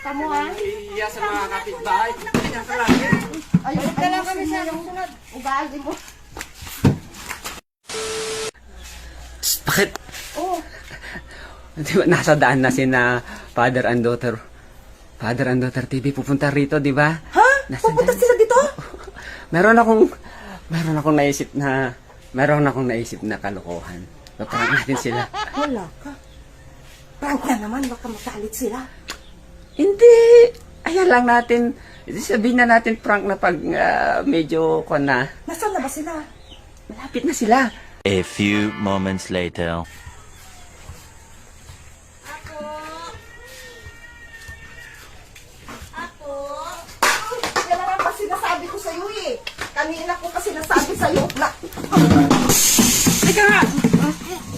Kita mo ha? Iya sa mga kapitbahay. Ganyan ka lang eh. Ayun ka lang kami sa sunod. Ugali mo. Bakit? Oh. Di ba nasa daan na si na Father and Daughter TV pupunta rito, di ba? Ha? Nasa Pupunta dyan. sila dito? Meron akong naisip na kalokohan. Paparang natin sila. Wala ka. Prank na naman, baka magalit sila. Hindi. Ayan lang natin. Sabihin na natin prank na pag medyo na. Nasaan na ba sila? Malapit na sila. A few moments later. Yan lang ang sinasabi ko sa'yo eh. Kanina ko pa sinasabi sa'yo na Teka nga!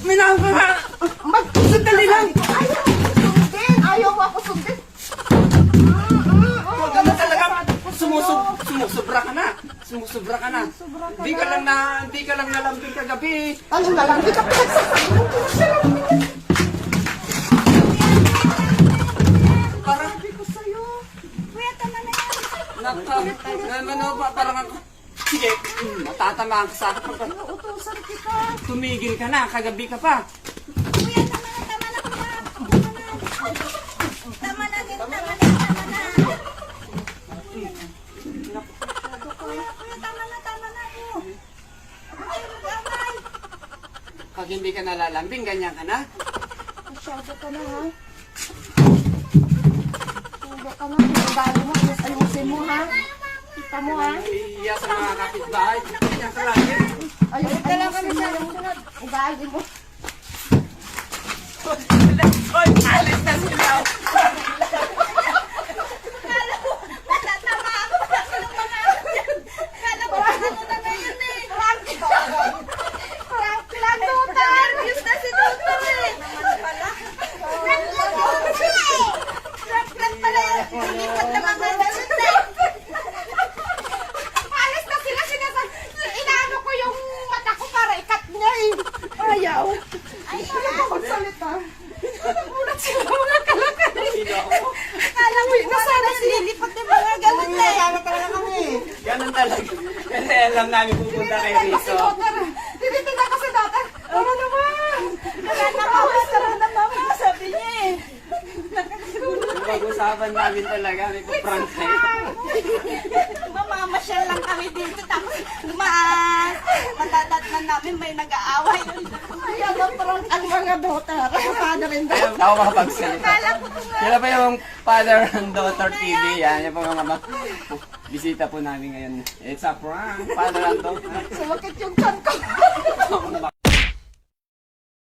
Minahal ka nga! Sandali lang! ayaw ako sundin. Ayaw ako sundin. Huwag ka na talaga! Sumusubra ka na! Sumusubra ka na! Di ka lang nalambing kagabi! Ano na lang? Di ka pinagsasabi mo. Parang, Sabi ko sa'yo. Kuya, tama na yan. parang ako. Sige, matatamaan ka sa akin. Utusan kita. Tumigil ka na, kagabi ka pa. Kuya, tama na kuya. Tama na din, tama na. Kuya, tama na. Ay, mag-amay. Pag hindi ka nalalambing, ganyan ka na. Masyado ka na ha. Masyado ka na. Ugali mo, ayusin mo ha. Kita mo ha. Iya sa mga kapitbahay. Ganyan ka lang eh. Ayun ka lang kami sa sunod. Ugali mo. Oy, alis na sila. Ayaw. Ay, magsalita. Nagulat sila mga kalakal. Sino ako? Kala mo na sana sililipat ng mga ganun eh. Kala talaga kami. Ganun talaga. Kasi alam namin pupunta kay Rizzo. Dito na kasi dati. Ano naman? Tara na mama. Sabi niya eh. Pag-usapan namin talaga. May prank kayo. Mamamasyal lang kami dito tapos matatatnan namin may nag-aaway. Kaya na parang ang mga daughter. Father and Ayaw daughter. ako makapagsalita. Sila pa yung Father and Daughter TV. Yan, yung mga bisita po namin ngayon. It's a prank, Father and Daughter. Sumakit yung chan ko.